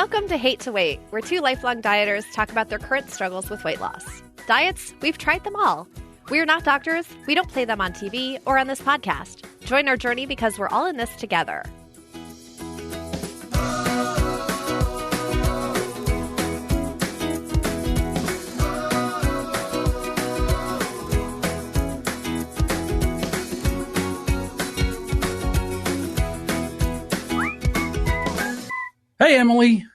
Welcome to Hate to Wait, where two lifelong dieters talk about their current struggles with weight loss. Diets, we've tried them all. We're not doctors, we don't play them on TV or on this podcast. Join our journey because we're all in this together. Hey, Emily.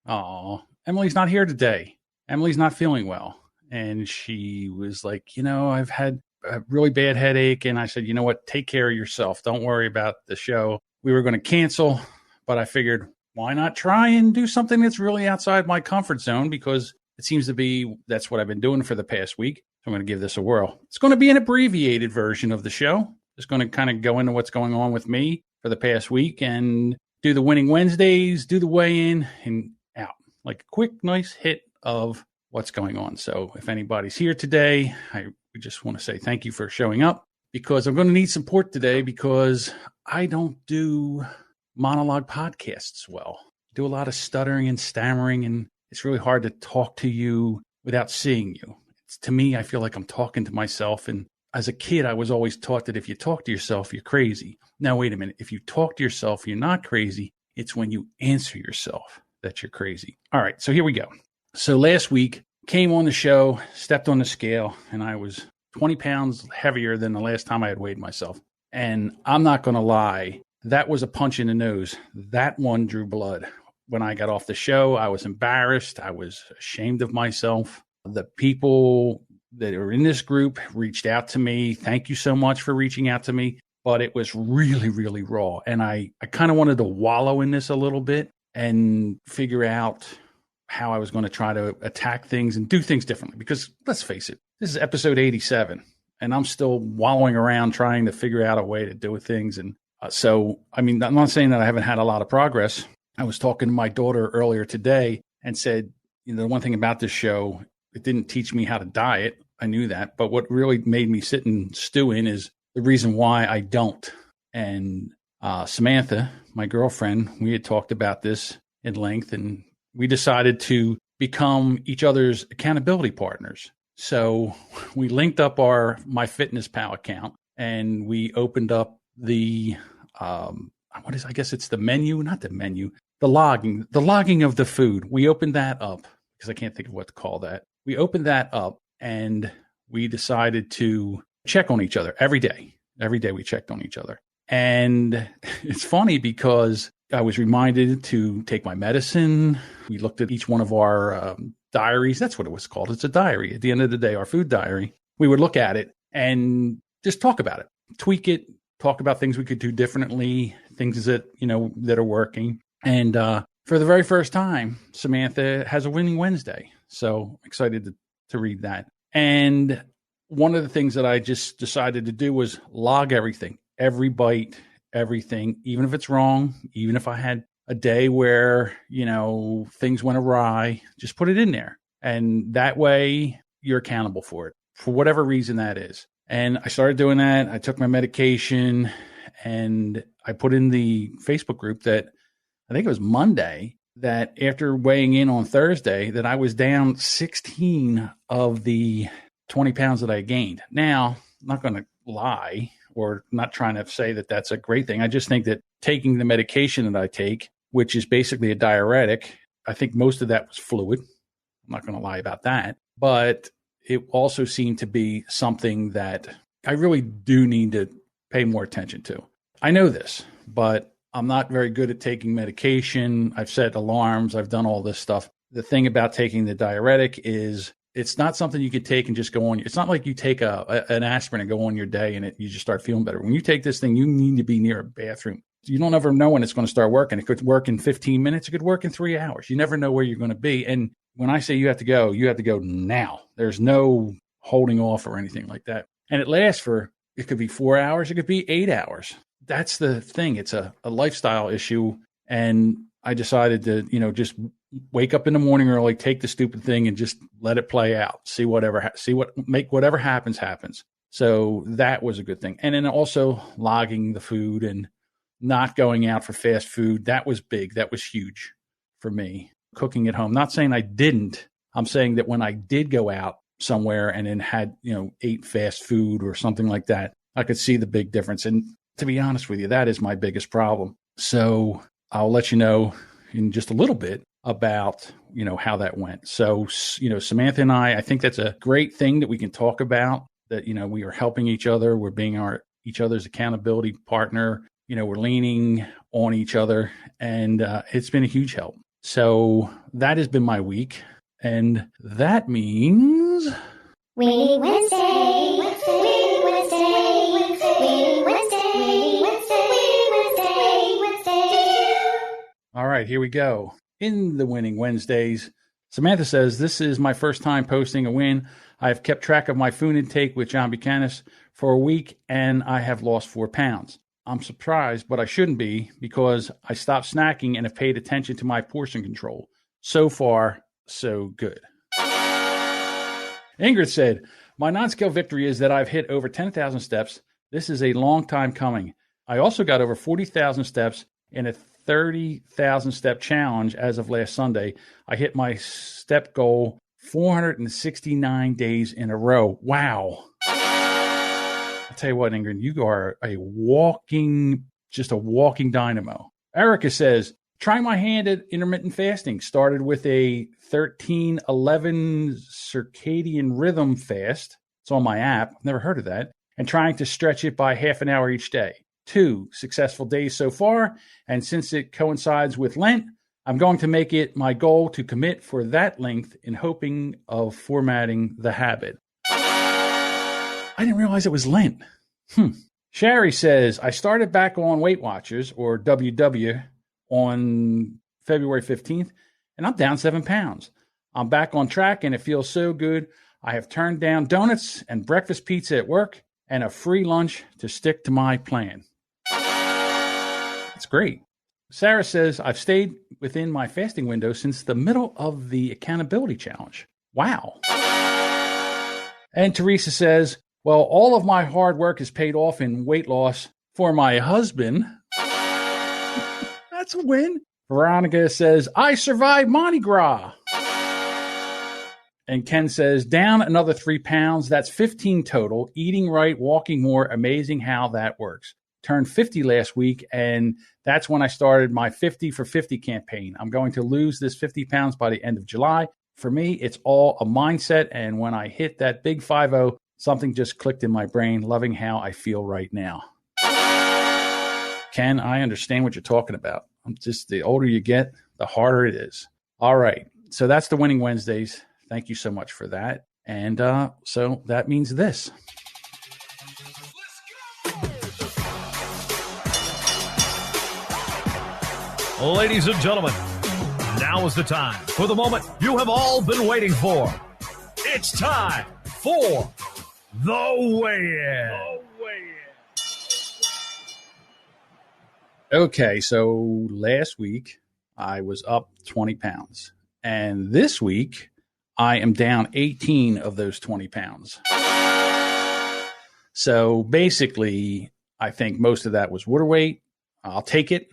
Oh, Emily's not here today. Emily's not feeling well. And she was like, I've had a really bad headache. And I said, you know what? Take care of yourself. Don't worry about the show. We were going to cancel, but I figured, why not try and do something that's really outside my comfort zone? Because it seems to be that's what I've been doing for the past week. So I'm going to give this a whirl. It's going to be an abbreviated version of the show. It's going to kind of go into what's going on with me for the past week and do the winning Wednesdays, do the weigh-in, and out. Like a quick, nice hit of what's going on. So if anybody's here today, we just want to say thank you for showing up, because I'm going to need support today because I don't do monologue podcasts well. I do a lot of stuttering and stammering, and it's really hard to talk to you without seeing you. To me, I feel like I'm talking to myself. And as a kid, I was always taught that if you talk to yourself, you're crazy. Now, wait a minute. If you talk to yourself, you're not crazy. It's when you answer yourself that you're crazy. All right, so here we go. So last week, came on the show, stepped on the scale, and I was 20 pounds heavier than the last time I had weighed myself. And I'm not going to lie, that was a punch in the nose. That one drew blood. When I got off the show, I was embarrassed. I was ashamed of myself. The people that are in this group reached out to me. Thank you so much for reaching out to me. But it was really, really raw. And I kind of wanted to wallow in this a little bit and figure out how I was going to try to attack things and do things differently. Because let's face it, this is episode 87, and I'm still wallowing around trying to figure out a way to do things. And I'm not saying that I haven't had a lot of progress. I was talking to my daughter earlier today and said, the one thing about this show, it didn't teach me how to diet. I knew that. But what really made me sit and stew in is the reason why I don't. And Samantha, my girlfriend, we had talked about this at length, and we decided to become each other's accountability partners. So we linked up our MyFitnessPal account, and we opened up the I guess it's the menu, not the menu, the logging of the food. We opened that up because I can't think of what to call that. We opened that up, and we decided to check on each other every day. Every day we checked on each other. And it's funny because I was reminded to take my medicine. We looked at each one of our diaries. That's what it was called. It's a diary. At the end of the day, our food diary. We would look at it and just talk about it, tweak it, talk about things we could do differently, things that, that are working. And for the very first time, Samantha has a winning Wednesday. So excited to read that. And one of the things that I just decided to do was log everything, every bite, everything, even if it's wrong, even if I had a day where, things went awry, just put it in there. And that way you're accountable for it, for whatever reason that is. And I started doing that. I took my medication, and I put in the Facebook group that I think it was Monday, that after weighing in on Thursday, that I was down 16 of the 20 pounds that I gained. Now, I'm not going to lie or not trying to say that that's a great thing. I just think that taking the medication that I take, which is basically a diuretic, I think most of that was fluid. I'm not going to lie about that. But it also seemed to be something that I really do need to pay more attention to. I know this, but I'm not very good at taking medication. I've set alarms. I've done all this stuff. The thing about taking the diuretic is it's not something you could take and just go on. It's not like you take an aspirin and go on your day and you just start feeling better. When you take this thing, you need to be near a bathroom. You don't ever know when it's going to start working. It could work in 15 minutes. It could work in 3 hours. You never know where you're going to be. And when I say you have to go now. There's no holding off or anything like that. And it lasts it could be 4 hours. It could be 8 hours. That's the thing. It's a lifestyle issue. And I decided to, just wake up in the morning early, take the stupid thing and just let it play out. Make whatever happens. So that was a good thing. And then also logging the food and not going out for fast food. That was big. That was huge for me, cooking at home. Not saying I didn't. I'm saying that when I did go out somewhere and then had, ate fast food or something like that, I could see the big difference. And to be honest with you, that is my biggest problem. So I'll let you know in just a little bit about, how that went. So, Samantha and I think that's a great thing that we can talk about, that, we are helping each other. We're being each other's accountability partner. We're leaning on each other, and it's been a huge help. So that has been my week. And that means Weenie Wednesday, Weenie Wednesday, Weenie Wednesday, Weenie Wednesday, Weenie Wednesday. All right, here we go. In the Winning Wednesdays, Samantha says, this is my first time posting a win. I have kept track of my food intake with John Bukenas for a week, and I have lost 4 pounds. I'm surprised, but I shouldn't be, because I stopped snacking and have paid attention to my portion control. So far, so good. Ingrid said, my non-scale victory is that I've hit over 10,000 steps. This is a long time coming. I also got over 40,000 steps in a 30,000 step challenge as of last Sunday. I hit my step goal 469 days in a row. Wow. I'll tell you what, Ingrid, you are a walking dynamo. Erica says, trying my hand at intermittent fasting. Started with a 13-11 circadian rhythm fast. It's on my app. Never heard of that. And trying to stretch it by half an hour each day. 2 successful days so far. And since it coincides with Lent, I'm going to make it my goal to commit for that length in hoping of formatting the habit. I didn't realize it was Lent. Sherry says, I started back on Weight Watchers, or WW, on February 15th, and I'm down 7 pounds. I'm back on track, and it feels so good. I have turned down donuts and breakfast pizza at work and a free lunch to stick to my plan. That's great. Sarah says, I've stayed within my fasting window since the middle of the accountability challenge. Wow. And Teresa says, well, all of my hard work is paid off in weight loss for my husband. That's a win. Veronica says, I survived Mardi Gras. And Ken says, down another 3 pounds. That's 15 total. Eating right, walking more. Amazing how that works. Turned 50 last week, and that's when I started my 50 for 50 campaign. I'm going to lose this 50 pounds by the end of July. For me, it's all a mindset, and when I hit that big 5-0, something just clicked in my brain. Loving how I feel right now. Ken, I understand what you're talking about. Just the older you get, the harder it is. All right. So that's the Winning Wednesdays. Thank you so much for that. And so that means this. Ladies and gentlemen, now is the time for the moment you have all been waiting for. It's time for the weigh-in. Okay, so last week I was up 20 pounds. And this week I am down 18 of those 20 pounds. So basically, I think most of that was water weight. I'll take it.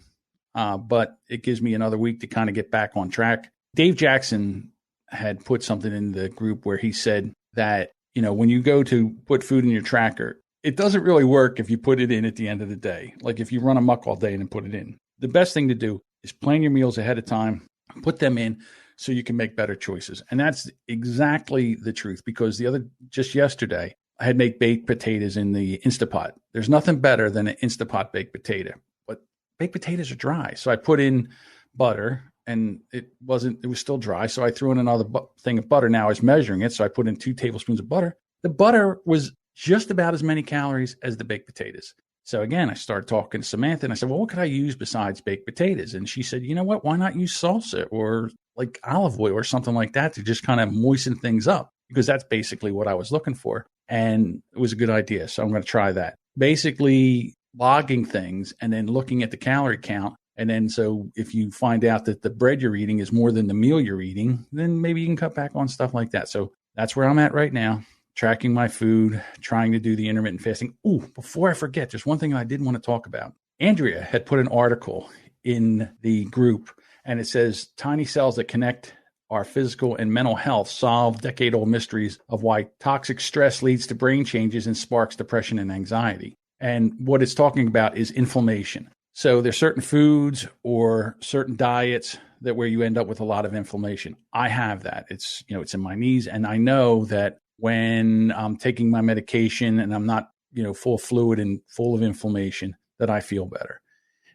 But it gives me another week to kind of get back on track. Dave Jackson had put something in the group where he said that, when you go to put food in your tracker, it doesn't really work if you put it in at the end of the day. Like if you run amok all day and then put it in. The best thing to do is plan your meals ahead of time, put them in so you can make better choices. And that's exactly the truth, because just yesterday, I had made baked potatoes in the Instapot. There's nothing better than an Instapot baked potato. Baked potatoes are dry. So I put in butter and it was still dry. So I threw in another thing of butter. Now I was measuring it. So I put in 2 tablespoons of butter. The butter was just about as many calories as the baked potatoes. So again, I started talking to Samantha and I said, well, what could I use besides baked potatoes? And she said, you know what? Why not use salsa or like olive oil or something like that to just kind of moisten things up? Because that's basically what I was looking for. And it was a good idea. So I'm going to try that. Basically, logging things and then looking at the calorie count. And then so if you find out that the bread you're eating is more than the meal you're eating, then maybe you can cut back on stuff like that. So that's where I'm at right now, tracking my food, trying to do the intermittent fasting. Oh, before I forget, there's one thing I did want to talk about. Andrea had put an article in the group And it says, tiny cells that connect our physical and mental health solve decade-old mysteries of why toxic stress leads to brain changes and sparks depression and anxiety. And what it's talking about is inflammation. So there's certain foods or certain diets that where you end up with a lot of inflammation. I have that. It's in my knees. And I know that when I'm taking my medication and I'm not, full of fluid and full of inflammation, that I feel better.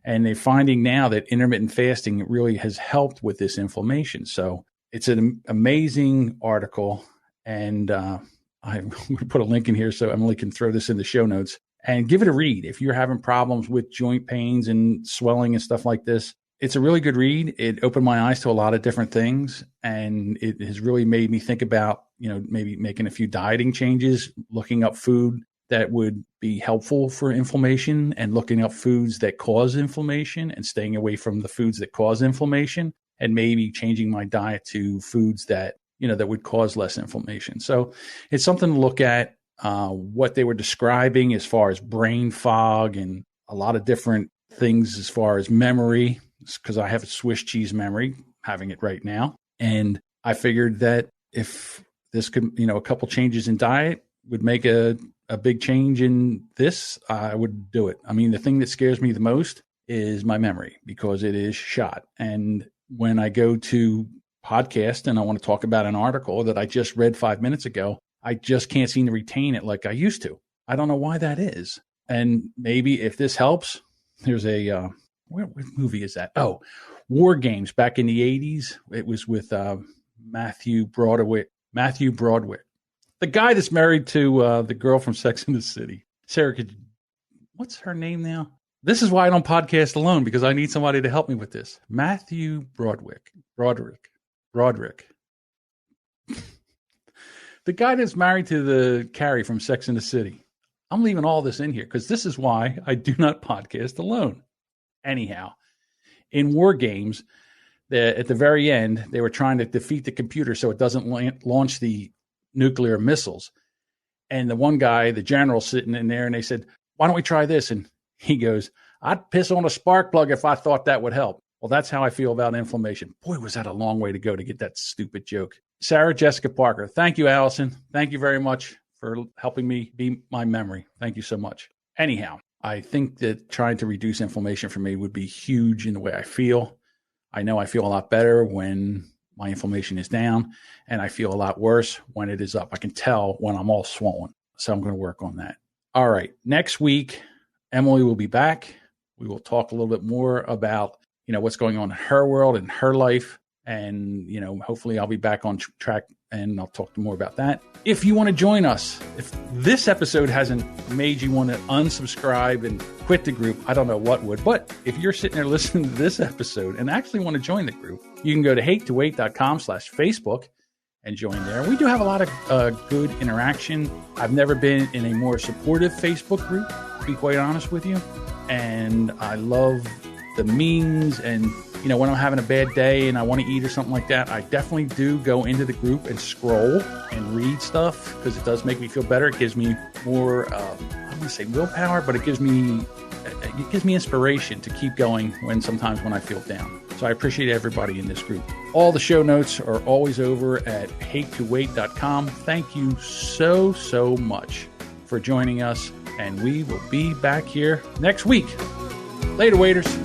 And they're finding now that intermittent fasting really has helped with this inflammation. So it's an amazing article. And I'm going to put a link in here so Emily can throw this in the show notes and give it a read. If you're having problems with joint pains and swelling and stuff like this, it's a really good read. It opened my eyes to a lot of different things. And it has really made me think about, maybe making a few dieting changes, looking up food that would be helpful for inflammation and looking up foods that cause inflammation and staying away from the foods that cause inflammation and maybe changing my diet to foods that, that would cause less inflammation. So it's something to look at. What they were describing as far as brain fog and a lot of different things as far as memory, because I have a Swiss cheese memory, having it right now. And I figured that if this could, a couple changes in diet would make a big change in this, I would do it. I mean, the thing that scares me the most is my memory because it is shot. And when I go to podcast and I want to talk about an article that I just read 5 minutes ago, I just can't seem to retain it like I used to. I don't know why that is. And maybe if this helps, there's a, what movie is that? Oh, War Games back in the 80s. It was with Matthew Broderick. The guy that's married to the girl from Sex and the City. Sarah, what's her name now? This is why I don't podcast alone, because I need somebody to help me with this. Matthew Broderick. The guy that's married to the Carrie from Sex and the City. I'm leaving all this in here because this is why I do not podcast alone. Anyhow, in War Games, at the very end, they were trying to defeat the computer so it doesn't launch the nuclear missiles. And the one guy, the general, sitting in there, and they said, why don't we try this? And he goes, I'd piss on a spark plug if I thought that would help. Well, that's how I feel about inflammation. Boy, was that a long way to go to get that stupid joke. Sarah Jessica Parker. Thank you, Allison. Thank you very much for helping me be my memory. Thank you so much. Anyhow, I think that trying to reduce inflammation for me would be huge in the way I feel. I know I feel a lot better when my inflammation is down, and I feel a lot worse when it is up. I can tell when I'm all swollen. So I'm going to work on that. All right. Next week, Emily will be back. We will talk a little bit more about, what's going on in her world and her life. And, hopefully I'll be back on track and I'll talk more about that. If you want to join us, if this episode hasn't made you want to unsubscribe and quit the group, I don't know what would. But if you're sitting there listening to this episode and actually want to join the group, you can go to hatetowait.com/Facebook and join there. We do have a lot of good interaction. I've never been in a more supportive Facebook group, to be quite honest with you. And I love the memes and when I'm having a bad day and I want to eat or something like that, I definitely do go into the group and scroll and read stuff because it does make me feel better. It gives me more, I don't want to say willpower, but it gives me inspiration to keep going when I feel down. So I appreciate everybody in this group. All the show notes are always over at hatetowait.com. Thank you so, so much for joining us, and we will be back here next week. Later, waiters.